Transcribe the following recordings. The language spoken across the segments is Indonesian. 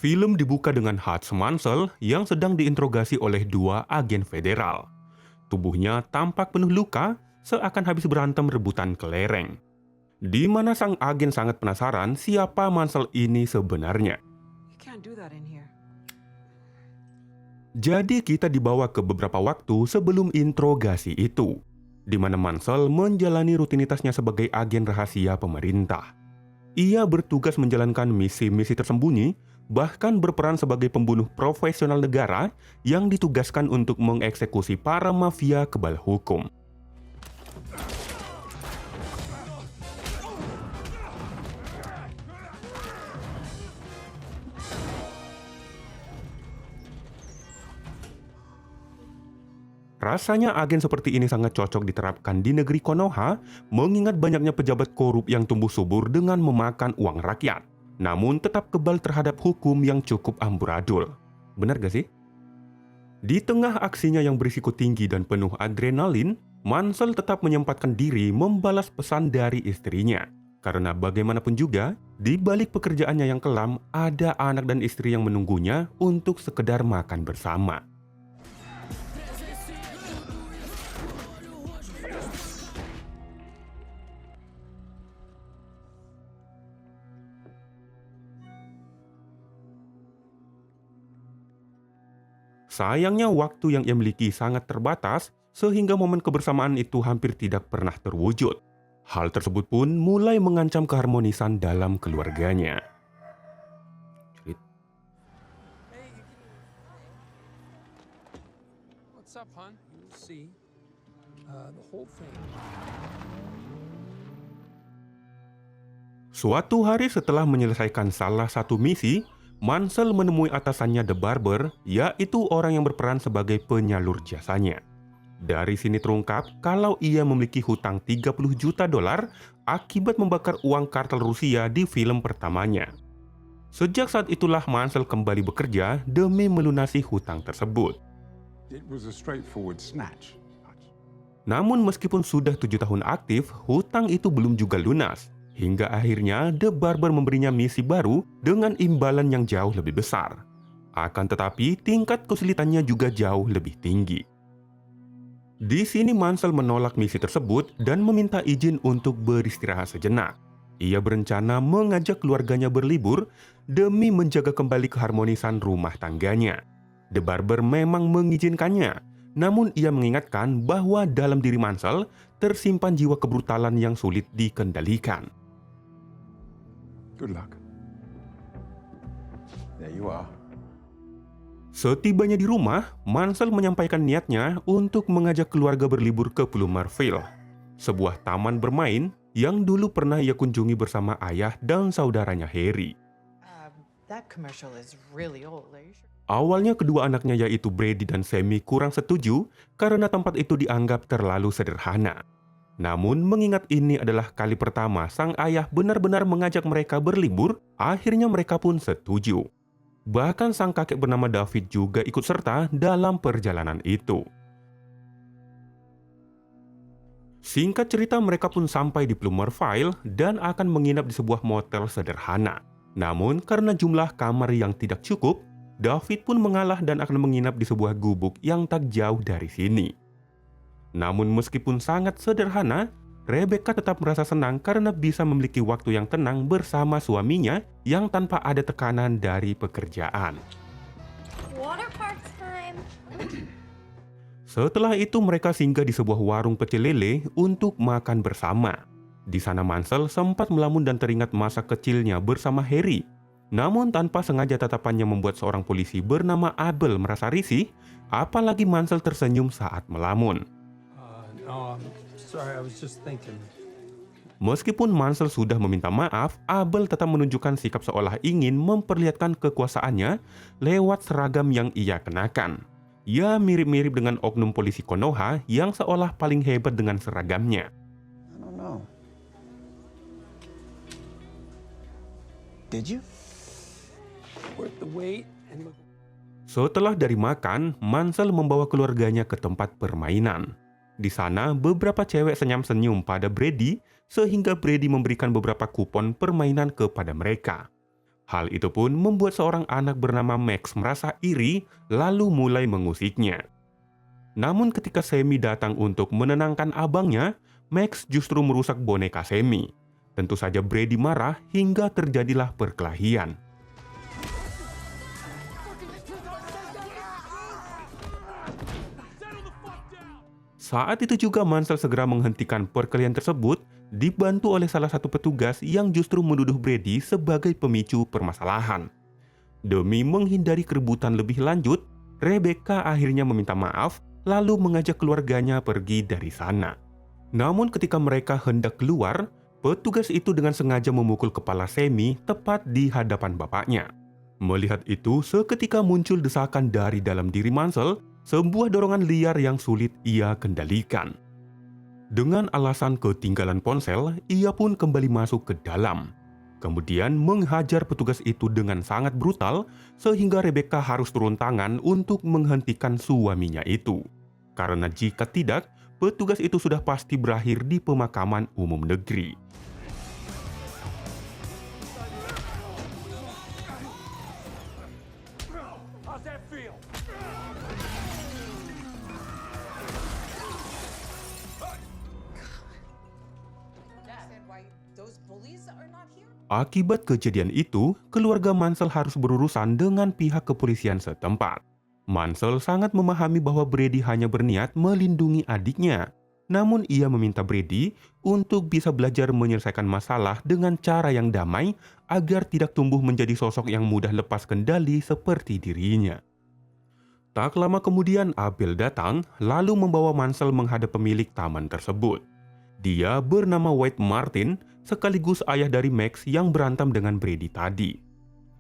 Film dibuka dengan Hutch Mansell yang sedang diinterogasi oleh dua agen federal. Tubuhnya tampak penuh luka, seakan habis berantem rebutan kelereng. Di mana sang agen sangat penasaran siapa Mansell ini sebenarnya. You can't do that in here. Jadi kita dibawa ke beberapa waktu sebelum interogasi itu, di mana Mansell menjalani rutinitasnya sebagai agen rahasia pemerintah. Ia bertugas menjalankan misi-misi tersembunyi, bahkan berperan sebagai pembunuh profesional negara yang ditugaskan untuk mengeksekusi para mafia kebal hukum. Rasanya agen seperti ini sangat cocok diterapkan di negeri Konoha, mengingat banyaknya pejabat korup yang tumbuh subur dengan memakan uang rakyat, namun tetap kebal terhadap hukum yang cukup amburadul. Benar gak sih? Di tengah aksinya yang berisiko tinggi dan penuh adrenalin, Mansell tetap menyempatkan diri membalas pesan dari istrinya. Karena bagaimanapun juga, di balik pekerjaannya yang kelam, ada anak dan istri yang menunggunya untuk sekedar makan bersama. Sayangnya waktu yang ia miliki sangat terbatas, sehingga momen kebersamaan itu hampir tidak pernah terwujud. Hal tersebut pun mulai mengancam keharmonisan dalam keluarganya. What's up, hon? You'll see. The whole thing. Suatu hari setelah menyelesaikan salah satu misi, Mansell menemui atasannya The Barber, yaitu orang yang berperan sebagai penyalur jasanya. Dari sini terungkap kalau ia memiliki hutang 30 juta dolar akibat membakar uang kartel Rusia di film pertamanya. Sejak saat itulah Mansell kembali bekerja demi melunasi hutang tersebut. It was a straightforward snatch. Namun meskipun sudah 7 tahun aktif, hutang itu belum juga lunas. Hingga akhirnya The Barber memberinya misi baru dengan imbalan yang jauh lebih besar. Akan tetapi tingkat kesulitannya juga jauh lebih tinggi. Di sini Mansell menolak misi tersebut dan meminta izin untuk beristirahat sejenak. Ia berencana mengajak keluarganya berlibur demi menjaga kembali keharmonisan rumah tangganya. The Barber memang mengizinkannya, namun ia mengingatkan bahwa dalam diri Mansell tersimpan jiwa kebrutalan yang sulit dikendalikan. Good luck. There you are. Setibanya di rumah, Mansell menyampaikan niatnya untuk mengajak keluarga berlibur ke Pulau Marville, sebuah taman bermain yang dulu pernah ia kunjungi bersama ayah dan saudaranya Harry. That commercial is really old. Are you sure? Awalnya kedua anaknya yaitu Brady dan Sammy kurang setuju karena tempat itu dianggap terlalu sederhana. Namun mengingat ini adalah kali pertama sang ayah benar-benar mengajak mereka berlibur, akhirnya mereka pun setuju. Bahkan sang kakek bernama David juga ikut serta dalam perjalanan itu. Singkat cerita mereka pun sampai di Plummerville dan akan menginap di sebuah motel sederhana. Namun karena jumlah kamar yang tidak cukup, David pun mengalah dan akan menginap di sebuah gubuk yang tak jauh dari sini. Namun meskipun sangat sederhana, Rebecca tetap merasa senang karena bisa memiliki waktu yang tenang bersama suaminya yang tanpa ada tekanan dari pekerjaan. Water park time. Setelah itu mereka singgah di sebuah warung pecel lele untuk makan bersama. Di sana Mansell sempat melamun dan teringat masa kecilnya bersama Harry. Namun tanpa sengaja tatapannya membuat seorang polisi bernama Abel merasa risih, apalagi Mansell tersenyum saat melamun. No, I'm sorry. I was just thinking. Meskipun Mansell sudah meminta maaf, Abel tetap menunjukkan sikap seolah ingin memperlihatkan kekuasaannya lewat seragam yang ia kenakan. Ya mirip-mirip dengan oknum polisi Konoha yang seolah paling hebat dengan seragamnya. I don't know. Did you? Worth the wait and look. Setelah dari makan, Mansell membawa keluarganya ke tempat permainan. Di sana, beberapa cewek senyum-senyum pada Brady, sehingga Brady memberikan beberapa kupon permainan kepada mereka. Hal itu pun membuat seorang anak bernama Max merasa iri lalu mulai mengusiknya. Namun ketika Sammy datang untuk menenangkan abangnya, Max justru merusak boneka Sammy. Tentu saja Brady marah hingga terjadilah perkelahian. Saat itu juga Mansell segera menghentikan perkelahian tersebut, dibantu oleh salah satu petugas yang justru menuduh Brady sebagai pemicu permasalahan. Demi menghindari keributan lebih lanjut, Rebecca akhirnya meminta maaf lalu mengajak keluarganya pergi dari sana. Namun ketika mereka hendak keluar, petugas itu dengan sengaja memukul kepala Sammy tepat di hadapan bapaknya. Melihat itu, seketika muncul desakan dari dalam diri Mansell, sebuah dorongan liar yang sulit ia kendalikan. Dengan alasan ketinggalan ponsel, ia pun kembali masuk ke dalam. Kemudian menghajar petugas itu dengan sangat brutal, sehingga Rebecca harus turun tangan untuk menghentikan suaminya itu. Karena jika tidak, petugas itu sudah pasti berakhir di pemakaman umum negeri. Akibat kejadian itu, keluarga Mansell harus berurusan dengan pihak kepolisian setempat. Mansell sangat memahami bahwa Brady hanya berniat melindungi adiknya. Namun ia meminta Brady untuk bisa belajar menyelesaikan masalah dengan cara yang damai agar tidak tumbuh menjadi sosok yang mudah lepas kendali seperti dirinya. Tak lama kemudian Abel datang lalu membawa Mansell menghadap pemilik taman tersebut. Dia bernama Wade Martin, sekaligus ayah dari Max yang berantem dengan Brady tadi.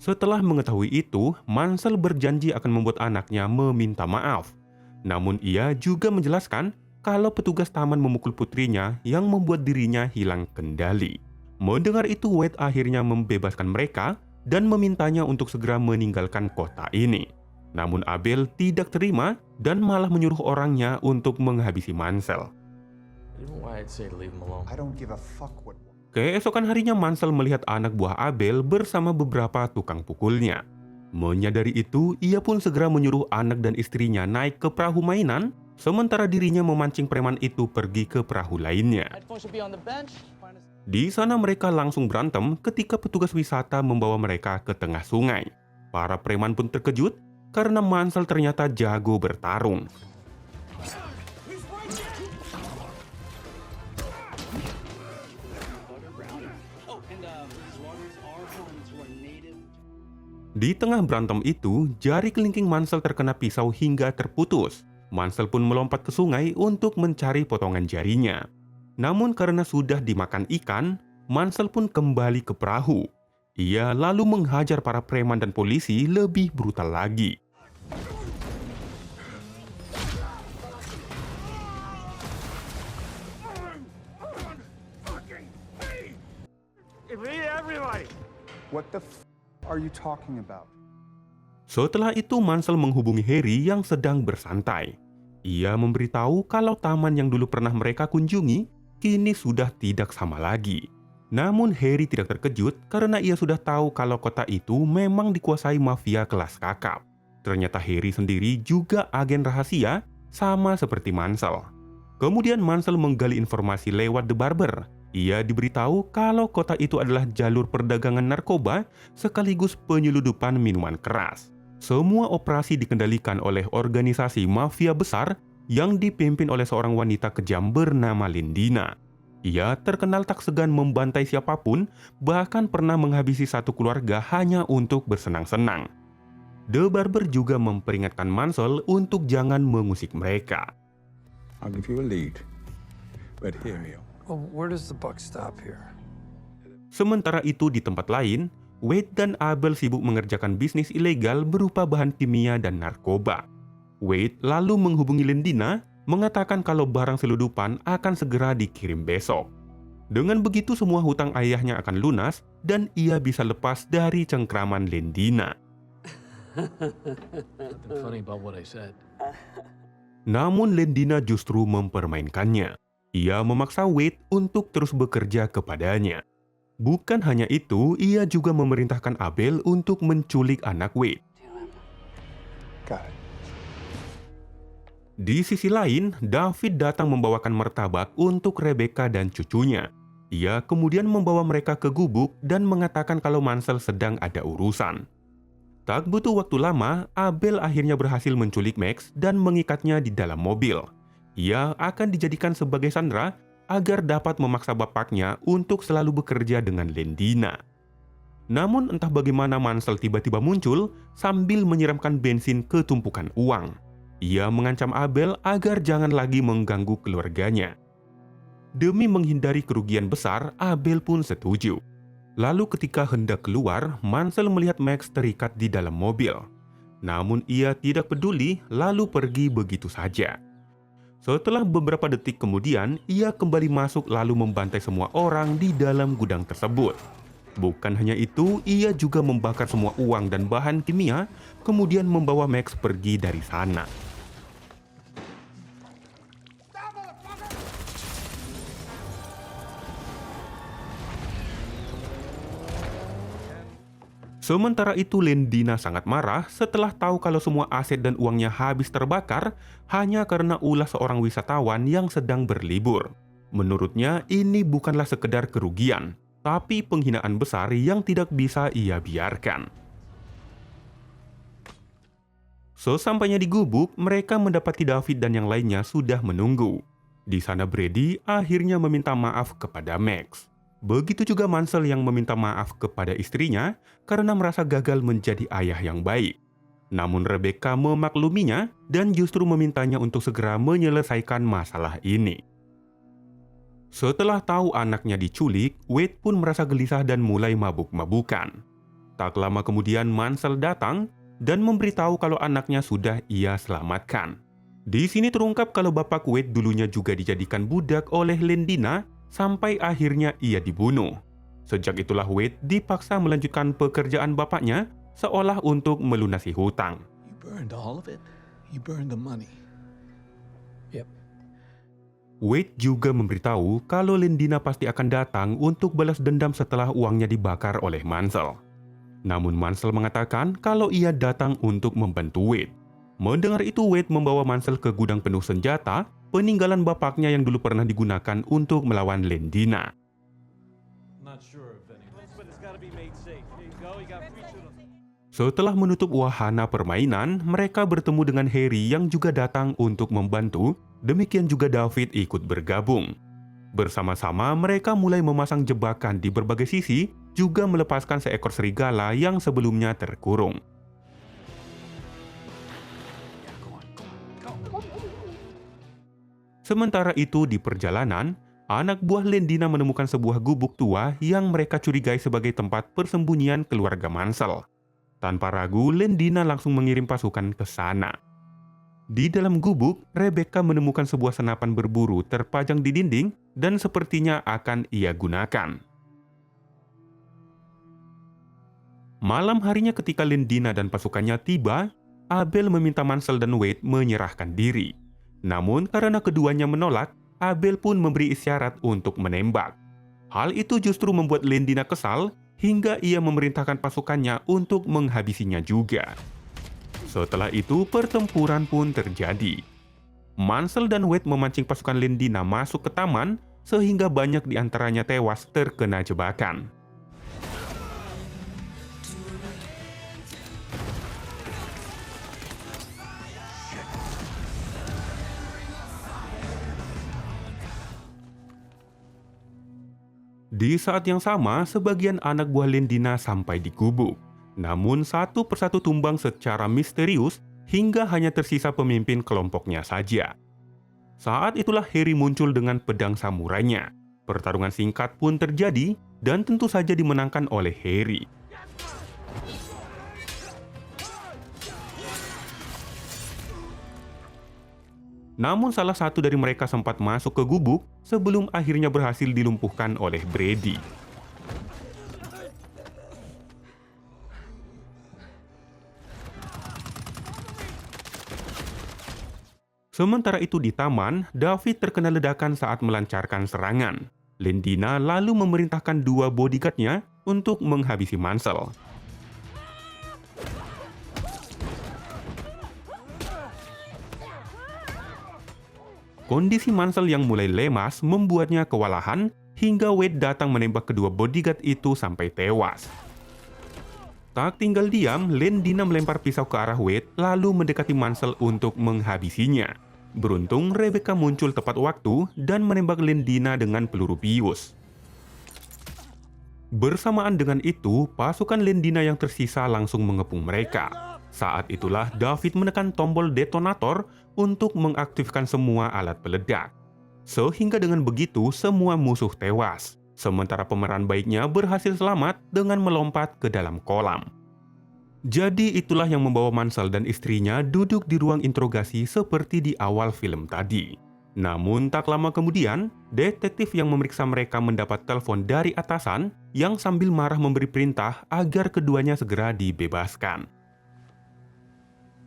Setelah mengetahui itu, Mansell berjanji akan membuat anaknya meminta maaf. Namun ia juga menjelaskan kalau petugas taman memukul putrinya yang membuat dirinya hilang kendali. Mendengar itu, Wade akhirnya membebaskan mereka dan memintanya untuk segera meninggalkan kota ini. Namun Abel tidak terima dan malah menyuruh orangnya untuk menghabisi Mansell. I don't give a fuck what. Keesokan harinya Mansell melihat anak buah Abel bersama beberapa tukang pukulnya. Menyadari itu, ia pun segera menyuruh anak dan istrinya naik ke perahu mainan, sementara dirinya memancing preman itu pergi ke perahu lainnya. Di sana mereka langsung berantem ketika petugas wisata membawa mereka ke tengah sungai. Para preman pun terkejut karena Mansell ternyata jago bertarung. Di tengah berantem itu, jari kelingking Mansell terkena pisau hingga terputus. Mansell pun melompat ke sungai untuk mencari potongan jarinya. Namun karena sudah dimakan ikan, Mansell pun kembali ke perahu. Ia lalu menghajar para preman dan polisi lebih brutal lagi. What the are you talking about? Setelah itu Mansell menghubungi Harry yang sedang bersantai. Ia memberitahu kalau taman yang dulu pernah mereka kunjungi kini sudah tidak sama lagi. Namun Harry tidak terkejut karena ia sudah tahu kalau kota itu memang dikuasai mafia kelas kakap. Ternyata Harry sendiri juga agen rahasia sama seperti Mansell. Kemudian Mansell menggali informasi lewat The Barber. Ia diberitahu kalau kota itu adalah jalur perdagangan narkoba sekaligus penyeludupan minuman keras. Semua operasi dikendalikan oleh organisasi mafia besar yang dipimpin oleh seorang wanita kejam bernama Lindina. Ia terkenal tak segan membantai siapapun, bahkan pernah menghabisi satu keluarga hanya untuk bersenang-senang. The Barber juga memperingatkan Mansell untuk jangan mengusik mereka. I'll give you a lead, but hear me. Well, where does the buck stop here? Sementara itu di tempat lain, Wade dan Abel sibuk mengerjakan bisnis ilegal berupa bahan kimia dan narkoba. Wade lalu menghubungi Lindina, mengatakan kalau barang seludupan akan segera dikirim besok. Dengan begitu semua hutang ayahnya akan lunas dan ia bisa lepas dari cengkraman Lindina. Nothing funny about what I said. Namun Lindina justru mempermainkannya. Ia memaksa Wade untuk terus bekerja kepadanya. Bukan hanya itu, ia juga memerintahkan Abel untuk menculik anak Wade. Got it. Di sisi lain, David datang membawakan martabak untuk Rebecca dan cucunya. Ia kemudian membawa mereka ke gubuk dan mengatakan kalau Mansell sedang ada urusan. Tak butuh waktu lama, Abel akhirnya berhasil menculik Max dan mengikatnya di dalam mobil. Ia akan dijadikan sebagai sandera agar dapat memaksa bapaknya untuk selalu bekerja dengan Lendina. Namun entah bagaimana Mansell tiba-tiba muncul sambil menyiramkan bensin ke tumpukan uang. Ia mengancam Abel agar jangan lagi mengganggu keluarganya. Demi menghindari kerugian besar, Abel pun setuju. Lalu ketika hendak keluar, Mansell melihat Max terikat di dalam mobil. Namun ia tidak peduli lalu pergi begitu saja. Setelah beberapa detik kemudian, ia kembali masuk lalu membantai semua orang di dalam gudang tersebut. Bukan hanya itu, ia juga membakar semua uang dan bahan kimia, kemudian membawa Max pergi dari sana. Sementara itu, Lendina sangat marah setelah tahu kalau semua aset dan uangnya habis terbakar hanya karena ulah seorang wisatawan yang sedang berlibur. Menurutnya, ini bukanlah sekedar kerugian, tapi penghinaan besar yang tidak bisa ia biarkan. Sesampainya di gubuk, mereka mendapati David dan yang lainnya sudah menunggu. Di sana Brady akhirnya meminta maaf kepada Max. Begitu juga Mansell yang meminta maaf kepada istrinya karena merasa gagal menjadi ayah yang baik. Namun Rebecca memakluminya dan justru memintanya untuk segera menyelesaikan masalah ini. Setelah tahu anaknya diculik, Wade pun merasa gelisah dan mulai mabuk-mabukan. Tak lama kemudian Mansell datang dan memberitahu kalau anaknya sudah ia selamatkan. Di sini terungkap kalau bapak Wade dulunya juga dijadikan budak oleh Lendina sampai akhirnya ia dibunuh. Sejak itulah Wade dipaksa melanjutkan pekerjaan bapaknya seolah untuk melunasi hutang. You burned all of it? You burned the money. Yep. Wade juga memberitahu kalau Lendina pasti akan datang untuk balas dendam setelah uangnya dibakar oleh Mansell. Namun Mansell mengatakan kalau ia datang untuk membantu Wade. Mendengar itu, Wade membawa Mansell ke gudang penuh senjata, peninggalan bapaknya yang dulu pernah digunakan untuk melawan Lendina. Setelah menutup wahana permainan, mereka bertemu dengan Harry yang juga datang untuk membantu, demikian juga David ikut bergabung. Bersama-sama mereka mulai memasang jebakan di berbagai sisi, juga melepaskan seekor serigala yang sebelumnya terkurung. Sementara itu di perjalanan, anak buah Lendina menemukan sebuah gubuk tua yang mereka curigai sebagai tempat persembunyian keluarga Mansell. Tanpa ragu, Lendina langsung mengirim pasukan ke sana. Di dalam gubuk, Rebecca menemukan sebuah senapan berburu terpajang di dinding dan sepertinya akan ia gunakan. Malam harinya ketika Lendina dan pasukannya tiba, Abel meminta Mansell dan Wade menyerahkan diri. Namun karena keduanya menolak, Abel pun memberi isyarat untuk menembak. Hal itu justru membuat Lendina kesal hingga ia memerintahkan pasukannya untuk menghabisinya juga. Setelah itu pertempuran pun terjadi. Mansell dan Wade memancing pasukan Lendina masuk ke taman sehingga banyak di antaranya tewas terkena jebakan. Di saat yang sama, sebagian anak buah Lendina sampai di gubuk. Namun satu persatu tumbang secara misterius hingga hanya tersisa pemimpin kelompoknya saja. Saat itulah Harry muncul dengan pedang samurainya. Pertarungan singkat pun terjadi dan tentu saja dimenangkan oleh Harry. Namun salah satu dari mereka sempat masuk ke gubuk sebelum akhirnya berhasil dilumpuhkan oleh Brady. Sementara itu di taman, David terkena ledakan saat melancarkan serangan. Lendina lalu memerintahkan 2 bodyguard-nya untuk menghabisi Mansell. Kondisi Mansell yang mulai lemas membuatnya kewalahan hingga Wade datang menembak kedua bodyguard itu sampai tewas. Tak tinggal diam, Lendina melempar pisau ke arah Wade lalu mendekati Mansell untuk menghabisinya. Beruntung Rebecca muncul tepat waktu dan menembak Lendina dengan peluru bius. Bersamaan dengan itu, pasukan Lendina yang tersisa langsung mengepung mereka. Saat itulah David menekan tombol detonator untuk mengaktifkan semua alat peledak. Sehingga dengan begitu semua musuh tewas, sementara pemeran baiknya berhasil selamat dengan melompat ke dalam kolam. Jadi itulah yang membawa Mansell dan istrinya duduk di ruang interogasi seperti di awal film tadi. Namun tak lama kemudian, detektif yang memeriksa mereka mendapat telepon dari atasan yang sambil marah memberi perintah agar keduanya segera dibebaskan.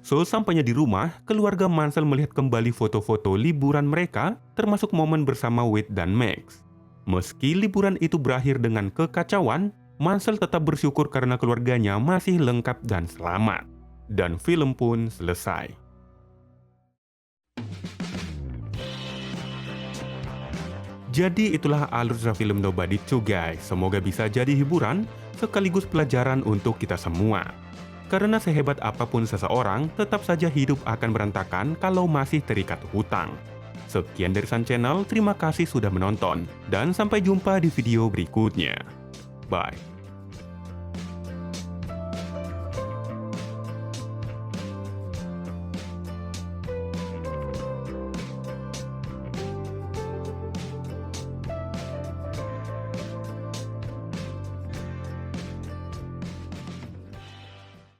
Sesampainya di rumah, keluarga Mansell melihat kembali foto-foto liburan mereka, termasuk momen bersama Wade dan Max. Meski liburan itu berakhir dengan kekacauan, Mansell tetap bersyukur karena keluarganya masih lengkap dan selamat. Dan film pun selesai. Jadi itulah alur cerita film Nobody 2 guys. Semoga bisa jadi hiburan sekaligus pelajaran untuk kita semua. Karena sehebat apapun seseorang, tetap saja hidup akan berantakan kalau masih terikat hutang. Sekian dari Sun Channel, terima kasih sudah menonton, dan sampai jumpa di video berikutnya. Bye.